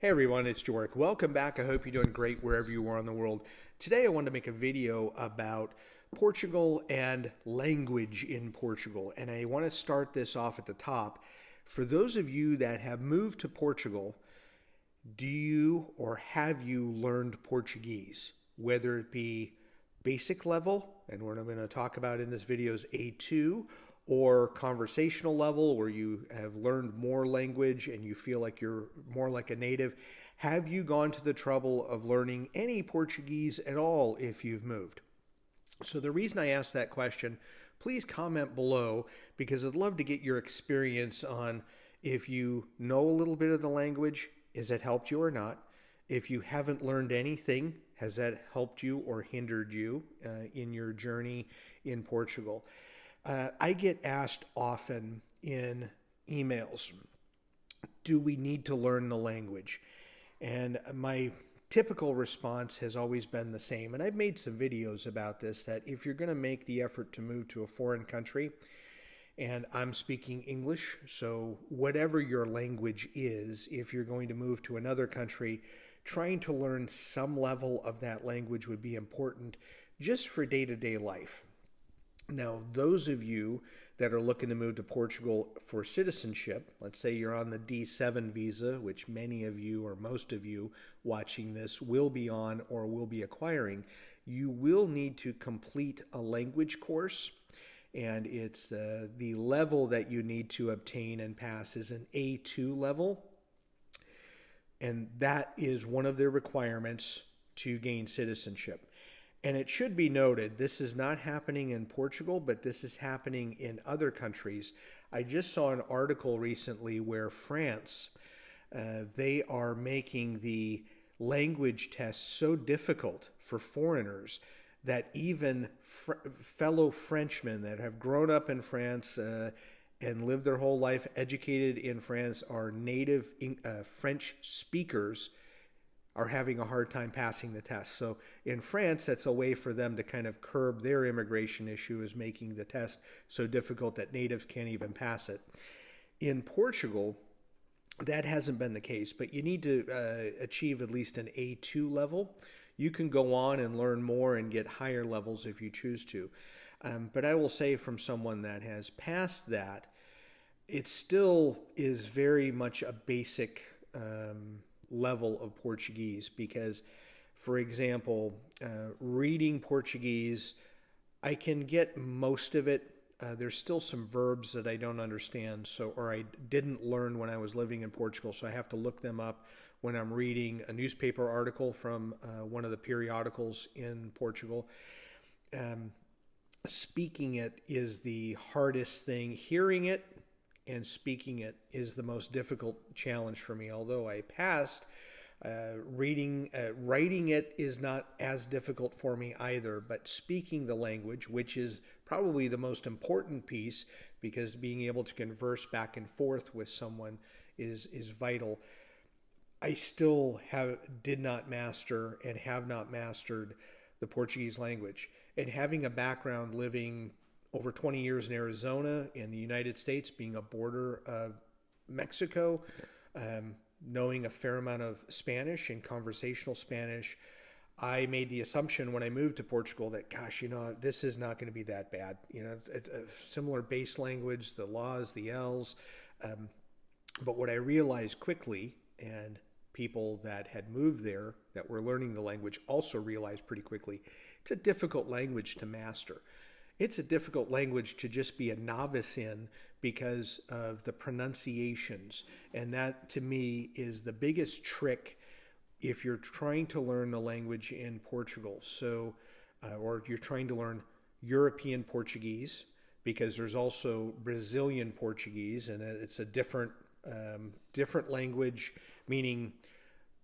Hey everyone, it's Joric. Welcome back. I hope you're doing great wherever you are in the world. Today I wanted to make a video about Portugal and language in Portugal. And I want to start this off at the top. For those of you that have moved to Portugal, do you or have you learned Portuguese? Whether it be basic level, and what I'm going to talk about in this video is A2, or conversational level where you have learned more language and you feel like you're more like a native. Have you gone to the trouble of learning any Portuguese at all if you've moved? So the reason I asked that question, please comment below because I'd love to get your experience on if you know a little bit of the language, has it helped you or not? If you haven't learned anything, has that helped you or hindered you in your journey in Portugal? I get asked often in emails, do we need to learn the language? And my typical response has always been the same. And I've made some videos about this, that if you're going to make the effort to move to a foreign country, and I'm speaking English, so whatever your language is, if you're going to move to another country, trying to learn some level of that language would be important just for day-to-day life. Now, those of you that are looking to move to Portugal for citizenship, let's say you're on the D7 visa, which many of you or most of you watching this will be on or will be acquiring, you will need to complete a language course. And it's the level that you need to obtain and pass is an A2 level. And that is one of the requirements to gain citizenship. And it should be noted, this is not happening in Portugal, but this is happening in other countries. I just saw an article recently where France, they are making the language test so difficult for foreigners that even fellow Frenchmen that have grown up in France and lived their whole life educated in France, are native French speakers, are having a hard time passing the test. So in France, that's a way for them to kind of curb their immigration issue, is making the test so difficult that natives can't even pass it. In Portugal, that hasn't been the case, but you need to achieve at least an A2 level. You can go on and learn more and get higher levels if you choose to. But I will say, from someone that has passed that, it still is very much a basic level of Portuguese, because, for example, reading Portuguese, I can get most of it. There's still some verbs that I don't understand, or I didn't learn when I was living in Portugal, so I have to look them up when I'm reading a newspaper article from one of the periodicals in Portugal. Speaking it is the hardest thing. Hearing it and speaking it is the most difficult challenge for me. Although I passed, writing it is not as difficult for me either, but speaking the language, which is probably the most important piece, because being able to converse back and forth with someone is vital. I still did not master and have not mastered the Portuguese language. And having a background living over 20 years in Arizona, in the United States, being a border of Mexico, knowing a fair amount of Spanish and conversational Spanish, I made the assumption when I moved to Portugal that, gosh, this is not going to be that bad. It's a similar base language, the laws, the L's. But what I realized quickly, and people that had moved there that were learning the language also realized pretty quickly, it's a difficult language to master. It's a difficult language to just be a novice in because of the pronunciations. And that, to me, is the biggest trick if you're trying to learn the language in Portugal. So, or you're trying to learn European Portuguese, because there's also Brazilian Portuguese, and it's a different language, meaning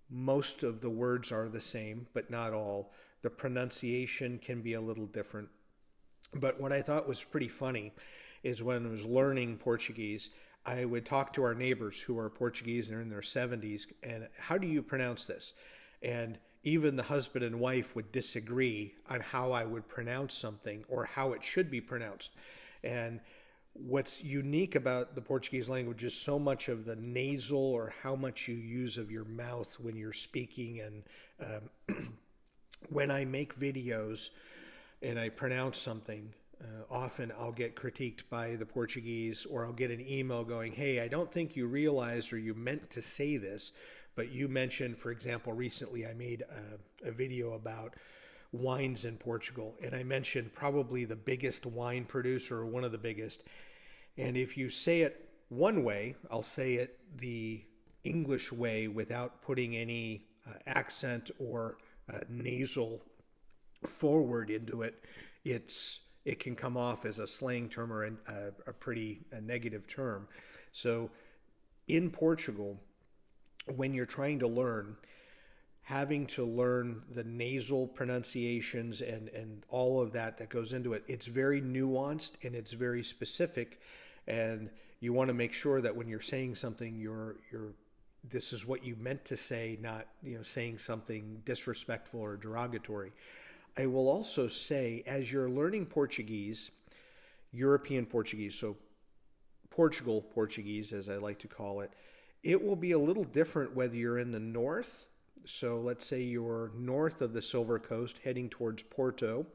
most of the words are the same, but not all. The pronunciation can be a little different. But what I thought was pretty funny is when I was learning Portuguese, I would talk to our neighbors who are Portuguese and are in their 70s, and how do you pronounce this? And even the husband and wife would disagree on how I would pronounce something or how it should be pronounced. And What's unique about the Portuguese language is so much of the nasal, or how much you use of your mouth when you're speaking. And when I make videos and I pronounce something, often I'll get critiqued by the Portuguese, or I'll get an email going, hey, I don't think you realized or you meant to say this, but you mentioned, for example, recently I made a video about wines in Portugal, and I mentioned probably the biggest wine producer, or one of the biggest. And if you say it one way, I'll say it the English way without putting any accent or nasal forward into it. It can come off as a slang term, or a pretty negative term. So in Portugal, when you're trying to learn, having to learn the nasal pronunciations and all of that goes into it, it's very nuanced and it's very specific. And you want to make sure that when you're saying something, this is what you meant to say, not saying something disrespectful or derogatory. I will also say, as you're learning Portuguese, European Portuguese, so Portugal Portuguese, as I like to call it, it will be a little different whether you're in the north. So let's say you're north of the Silver Coast, heading towards Porto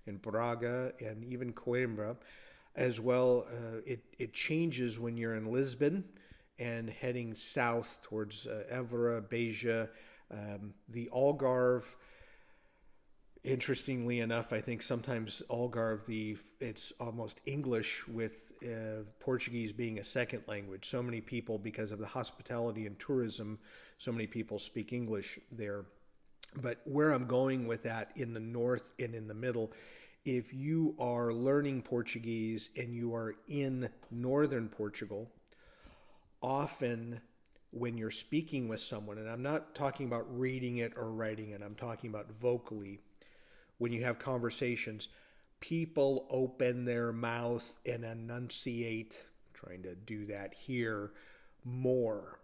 and Braga and even Coimbra, as well. It changes when you're in Lisbon and heading south towards Évora, Beja, the Algarve. Interestingly enough, I think sometimes Algarve, it's almost English with Portuguese being a second language. So many people, because of the hospitality and tourism, so many people speak English there. But where I'm going with that, in the north and in the middle, if you are learning Portuguese and you are in northern Portugal, often when you're speaking with someone, and I'm not talking about reading it or writing it, I'm talking about vocally, when you have conversations, people open their mouth and enunciate, trying to do that here, more.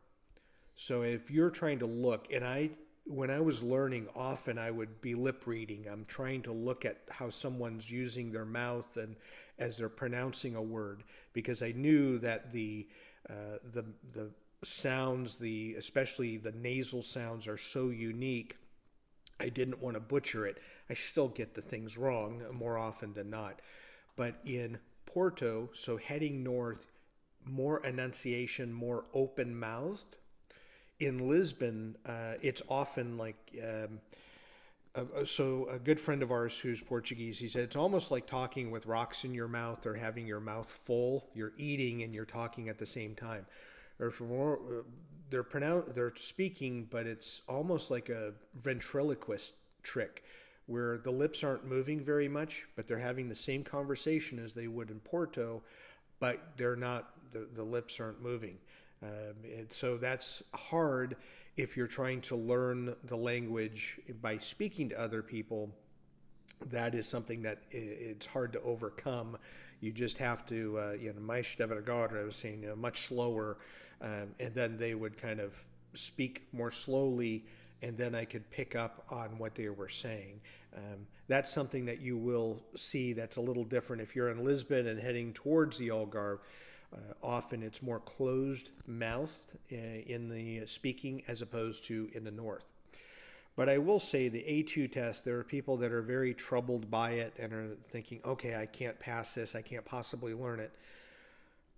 So if you're trying to look, and when I was learning, often I would be lip reading. I'm trying to look at how someone's using their mouth and as they're pronouncing a word, because I knew that the sounds, especially the nasal sounds, are so unique. I didn't want to butcher it. I still get the things wrong more often than not. But in Porto, so heading north, more enunciation, more open-mouthed. In Lisbon, it's often like, so a good friend of ours who's Portuguese, he said, it's almost like talking with rocks in your mouth, or having your mouth full. You're eating and you're talking at the same time. Or for more, they're speaking, but it's almost like a ventriloquist trick, where the lips aren't moving very much, but they're having the same conversation as they would in Porto, but they're not. The lips aren't moving. And so that's hard if you're trying to learn the language by speaking to other people. That is something that it's hard to overcome. You just have to, mais devagar, I was saying, much slower, and then they would kind of speak more slowly, and then I could pick up on what they were saying. That's something that you will see that's a little different if you're in Lisbon and heading towards the Algarve. Often it's more closed-mouthed in the speaking, as opposed to in the north. But I will say the A2 test, there are people that are very troubled by it and are thinking, okay, I can't pass this, I can't possibly learn it.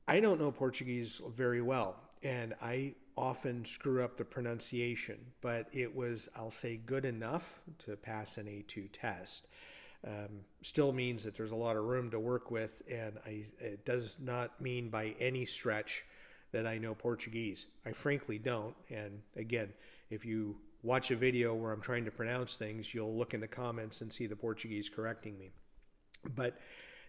I don't know Portuguese very well, and I often screw up the pronunciation, but it was, I'll say, good enough to pass an A2 test. Still means that there's a lot of room to work with, and it does not mean by any stretch that I know Portuguese. I frankly don't, and again, if you watch a video where I'm trying to pronounce things, you'll look in the comments and see the Portuguese correcting me. But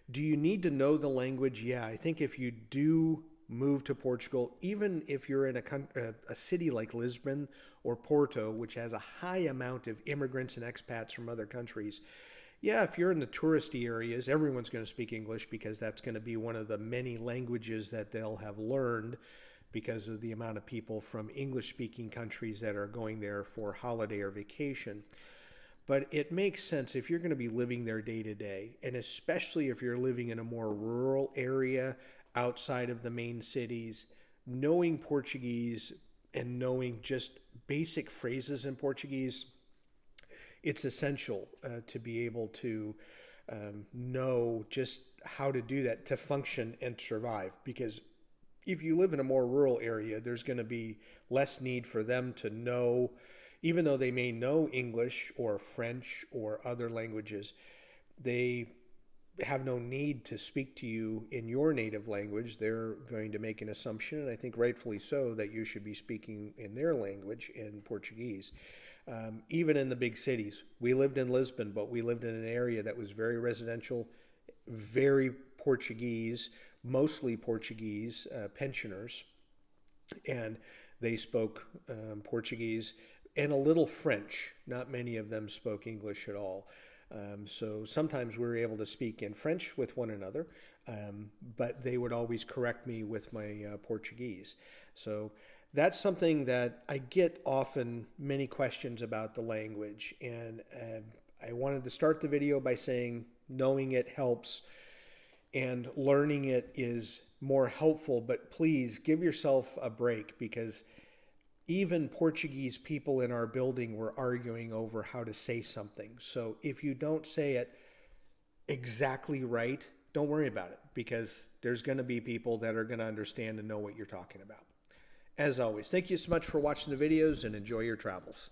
do you need to know the language? Yeah, I think if you do move to Portugal, even if you're in a city like Lisbon or Porto, which has a high amount of immigrants and expats from other countries, yeah, if you're in the touristy areas, everyone's going to speak English, because that's going to be one of the many languages that they'll have learned, because of the amount of people from English-speaking countries that are going there for holiday or vacation. But it makes sense if you're going to be living there day to day, and especially if you're living in a more rural area outside of the main cities, knowing Portuguese and knowing just basic phrases in Portuguese, it's essential to be able to know just how to do that to function and survive. Because if you live in a more rural area, there's going to be less need for them to know, even though they may know English or French or other languages, they have no need to speak to you in your native language. They're going to make an assumption, and I think rightfully so, that you should be speaking in their language, in Portuguese. Even in the big cities, we lived in Lisbon, but we lived in an area that was very residential, very Portuguese, mostly Portuguese pensioners, and they spoke Portuguese and a little French. Not many of them spoke English at all. So sometimes we were able to speak in French with one another, but they would always correct me with my Portuguese. So that's something that I get often many questions about the language. And I wanted to start the video by saying knowing it helps and learning it is more helpful, but please give yourself a break, because even Portuguese people in our building were arguing over how to say something. So if you don't say it exactly right, don't worry about it, because there's going to be people that are going to understand and know what you're talking about. As always, thank you so much for watching the videos, and enjoy your travels.